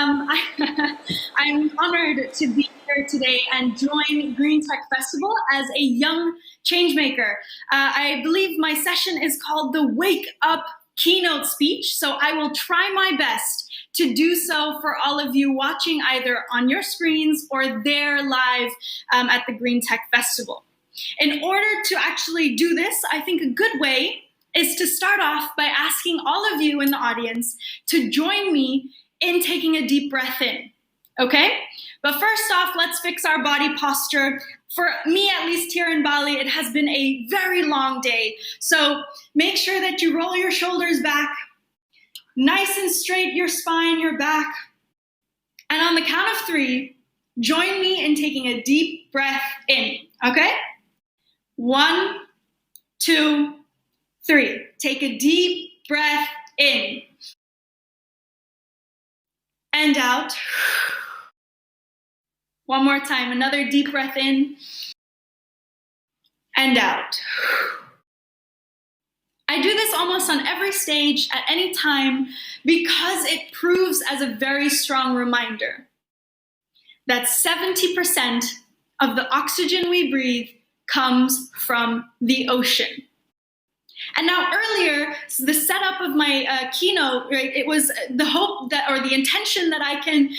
I'm honored to be here today and join GreenTech Festival as a young changemaker. I believe my session is called the Wake Up Keynote Speech, so I will try my best to do so for all of you watching either on your screens or there live at the GreenTech Festival. In order to actually do this, I think a good way is to start off by asking all of you in the audience to join me in taking a deep breath in, okay? But first off, let's fix our body posture. For me, at least here in Bali, it has been a very long day. So make sure that you roll your shoulders back, nice and straight your spine, your back. And on the count of 3, join me in taking a deep breath in, okay? 1, 2, 3. Take a deep breath in. And out. One more time, another deep breath in. And out. I do this almost on every stage at any time because it proves as a very strong reminder that 70% of the oxygen we breathe comes from the ocean. And now earlier, the setup of my keynote, right, it was the hope that, or the intention that I can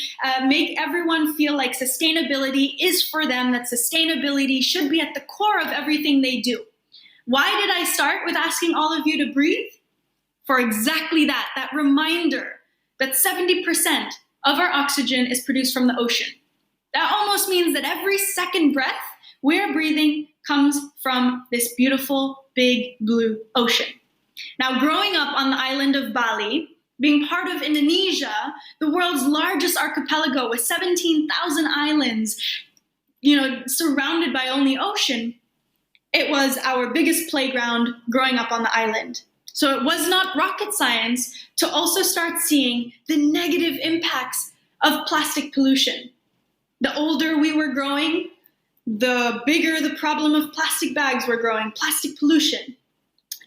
make everyone feel like sustainability is for them, that sustainability should be at the core of everything they do. Why did I start with asking all of you to breathe? For exactly that reminder that 70% of our oxygen is produced from the ocean. That almost means that every second breath we're breathing comes from this beautiful, big blue ocean. Now, growing up on the island of Bali, being part of Indonesia, the world's largest archipelago with 17,000 islands, surrounded by only ocean, it was our biggest playground growing up on the island. So it was not rocket science to also start seeing the negative impacts of plastic pollution. The older we were growing, the bigger the problem of plastic bags were growing, plastic pollution.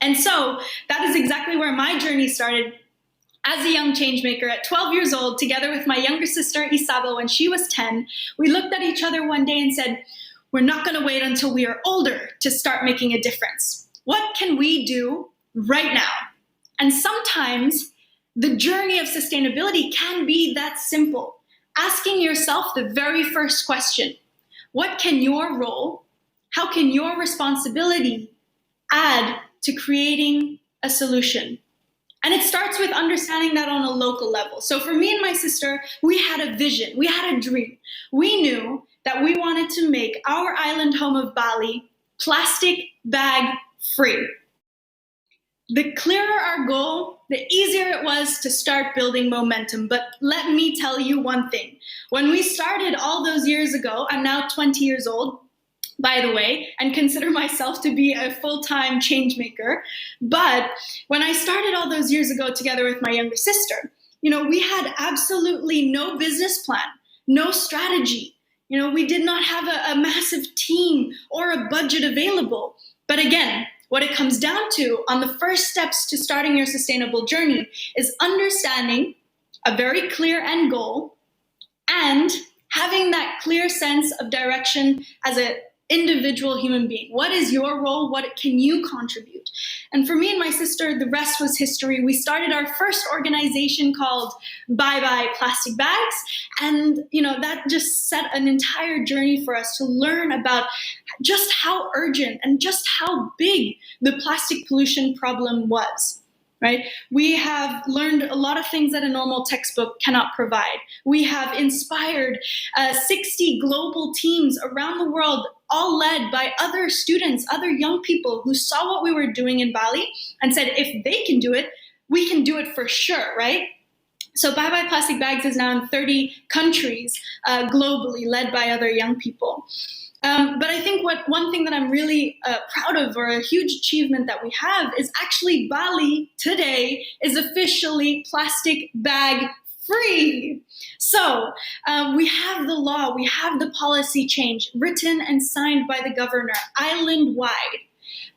And so that is exactly where my journey started as a young changemaker at 12 years old, together with my younger sister, Isabel, when she was 10. We looked at each other one day and said, we're not going to wait until we are older to start making a difference. What can we do right now? And sometimes the journey of sustainability can be that simple. Asking yourself the very first question: what can your role, how can your responsibility add to creating a solution? And it starts with understanding that on a local level. So for me and my sister, we had a vision, we had a dream. We knew that we wanted to make our island home of Bali plastic bag free. The clearer our goal, the easier it was to start building momentum. But let me tell you one thing. When we started all those years ago, I'm now 20 years old, by the way, and consider myself to be a full-time change maker. But when I started all those years ago together with my younger sister, we had absolutely no business plan, no strategy. We did not have a massive team or a budget available. But again, what it comes down to on the first steps to starting your sustainable journey is understanding a very clear end goal and having that clear sense of direction as an individual human being. What is your role? What can you contribute? And for me and my sister, the rest was history. We started our first organization called Bye Bye Plastic Bags. And, that just set an entire journey for us to learn about just how urgent and just how big the plastic pollution problem was. Right? We have learned a lot of things that a normal textbook cannot provide. We have inspired 60 global teams around the world, all led by other students, other young people who saw what we were doing in Bali and said, if they can do it, we can do it for sure, right? So Bye Bye Plastic Bags is now in 30 countries globally, led by other young people. But I think one thing that I'm really proud of, or a huge achievement that we have, is actually Bali today is officially plastic bag free. So we have the law, we have the policy change written and signed by the governor island-wide.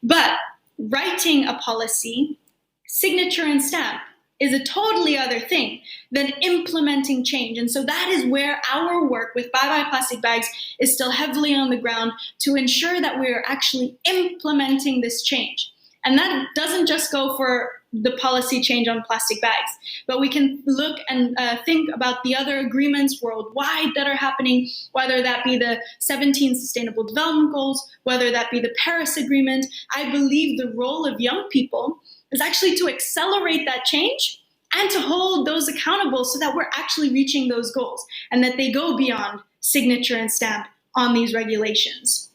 But writing a policy, signature and stamp, is a totally other thing than implementing change. And so that is where our work with Bye Bye Plastic Bags is still heavily on the ground to ensure that we're actually implementing this change. And that doesn't just go for the policy change on plastic bags, but we can look and think about the other agreements worldwide that are happening, whether that be the 17 Sustainable Development Goals, whether that be the Paris Agreement. I believe the role of young people is actually to accelerate that change and to hold those accountable so that we're actually reaching those goals and that they go beyond signature and stamp on these regulations.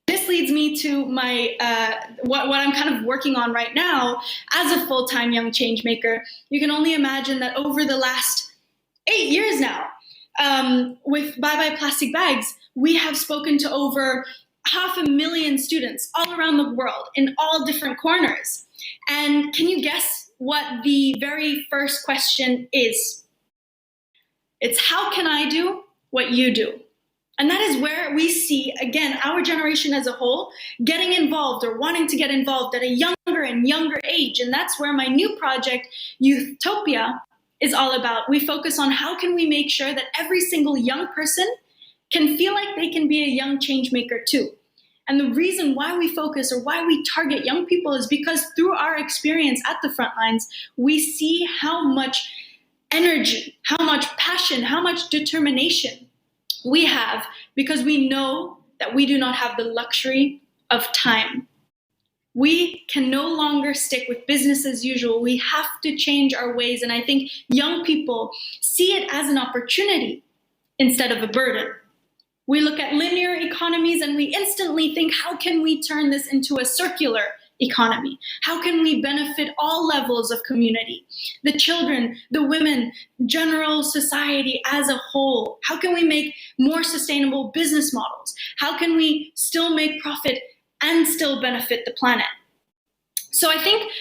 This leads me to my what I'm kind of working on right now as a full-time young change maker. You can only imagine that over the last 8 years now, with Bye Bye Plastic Bags, we have spoken to over 500,000 students all around the world in all different corners. And can you guess what the very first question is? It's how can I do what you do? And that is where we see, again, our generation as a whole getting involved or wanting to get involved at a younger and younger age. And that's where my new project, Youthopia, is all about. We focus on how can we make sure that every single young person can feel like they can be a young change maker too. And the reason why we focus or why we target young people is because through our experience at the front lines, we see how much energy, how much passion, how much determination we have, because we know that we do not have the luxury of time. We can no longer stick with business as usual. We have to change our ways. And I think young people see it as an opportunity instead of a burden. We look at linear economies and we instantly think, how can we turn this into a circular economy? How can we benefit all levels of community? The children, the women, general society as a whole. How can we make more sustainable business models? How can we still make profit and still benefit the planet? So I think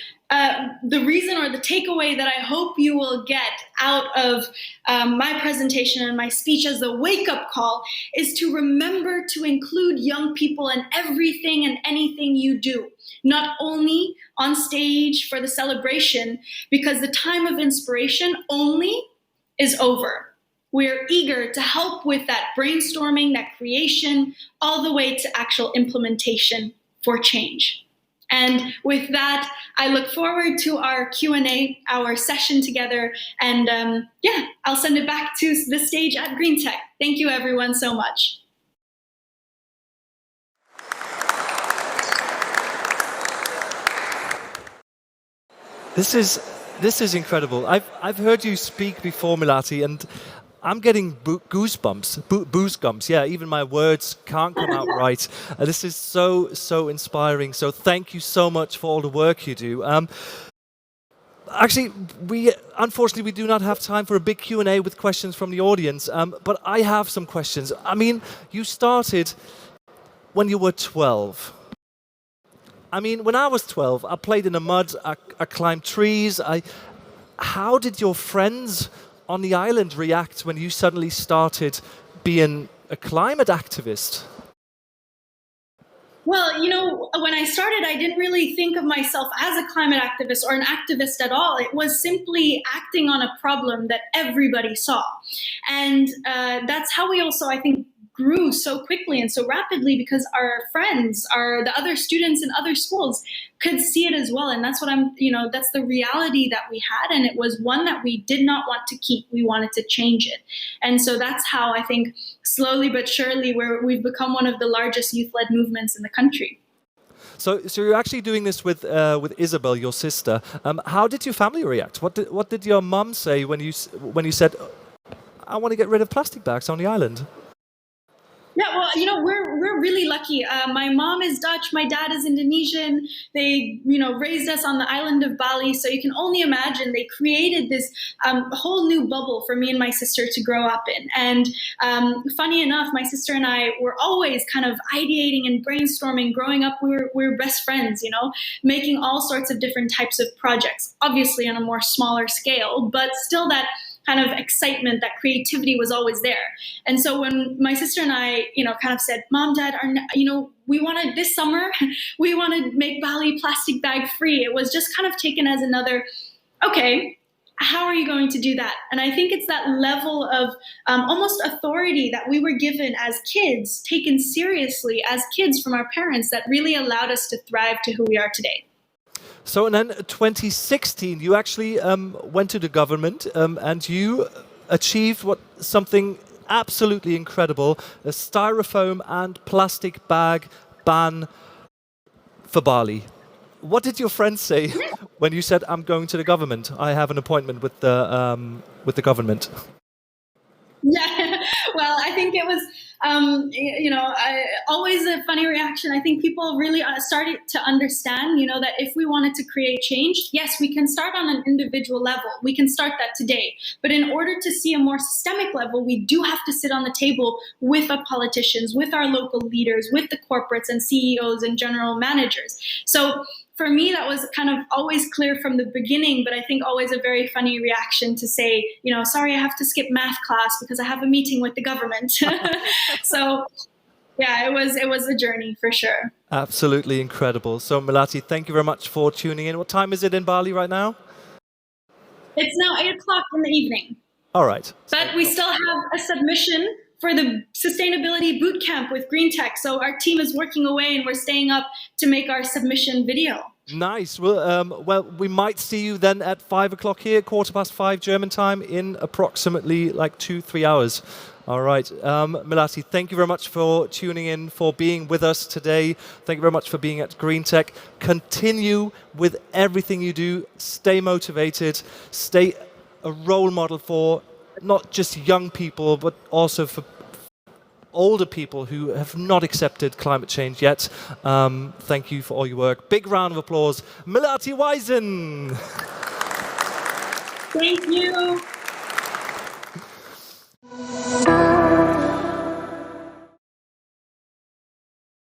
the reason or the takeaway that I hope you will get out of my presentation and my speech as a wake-up call is to remember to include young people in everything and anything you do, not only on stage for the celebration, because the time of inspiration only is over. We're eager to help with that brainstorming, that creation, all the way to actual implementation for change. And with that, I look forward to our Q&A, our session together. And I'll send it back to the stage at GreenTech. Thank you, everyone, so much. This is incredible. I've heard you speak before, Melati, and I'm getting goosebumps. Yeah, even my words can't come out right. This is so inspiring. So thank you so much for all the work you do. Actually, unfortunately we do not have time for a big Q&A with questions from the audience. But I have some questions. I mean, you started when you were 12. I mean, when I was 12, I played in the mud. I climbed trees. How did your friends on the island react when you suddenly started being a climate activist? Well, you know, when I started, I didn't really think of myself as a climate activist or an activist at all. It was simply acting on a problem that everybody saw. And that's how we also, I think, grew so quickly and so rapidly, because our friends, the other students in other schools could see it as well. And that's what that's the reality that we had. And it was one that we did not want to keep. We wanted to change it. And so that's how I think slowly but surely we've become one of the largest youth-led movements in the country. So you're actually doing this with Isabel, your sister. How did your family react? What did your mum say when you said, I want to get rid of plastic bags on the island? Yeah, well, you know, we're really lucky. My mom is Dutch, my dad is Indonesian. They, raised us on the island of Bali. So you can only imagine they created this whole new bubble for me and my sister to grow up in. And funny enough, my sister and I were always kind of ideating and brainstorming. Growing up, we were best friends, making all sorts of different types of projects, obviously on a more smaller scale, but still that kind of excitement, that creativity was always there. And so when my sister and I, kind of said, Mom, Dad, we wanted this summer, we want to make Bali plastic bag free. It was just kind of taken as another okay, how are you going to do that? And I think it's that level of almost authority that we were given as kids, taken seriously as kids from our parents, that really allowed us to thrive to who we are today. So and then 2016, you actually went to the government and you achieved something absolutely incredible, a styrofoam and plastic bag ban for Bali. What did your friends say when you said, I'm going to the government? I have an appointment with the government. Yeah, well, I think it was, always a funny reaction. I think people really started to understand, that if we wanted to create change, yes, we can start on an individual level. We can start that today. But in order to see a more systemic level, we do have to sit on the table with our politicians, with our local leaders, with the corporates and CEOs and general managers. So for me, that was kind of always clear from the beginning, but I think always a very funny reaction to say, sorry, I have to skip math class because I have a meeting with the government. So yeah, it was a journey for sure. Absolutely incredible. So Melati, thank you very much for tuning in. What time is it in Bali right now? It's now 8 o'clock in the evening. All right. But we still have a submission for the sustainability bootcamp with GreenTech. So our team is working away and we're staying up to make our submission video. Nice. Well, we might see you then at 5 o'clock here, 5:15 German time, in approximately like 2-3 hours. All right. Melati, thank you very much for tuning in, for being with us today. Thank you very much for being at GreenTech. Continue with everything you do. Stay motivated. Stay a role model for not just young people, but also for older people who have not accepted climate change yet. Thank you for all your work. Big round of applause. Melati Wijsen. Thank you.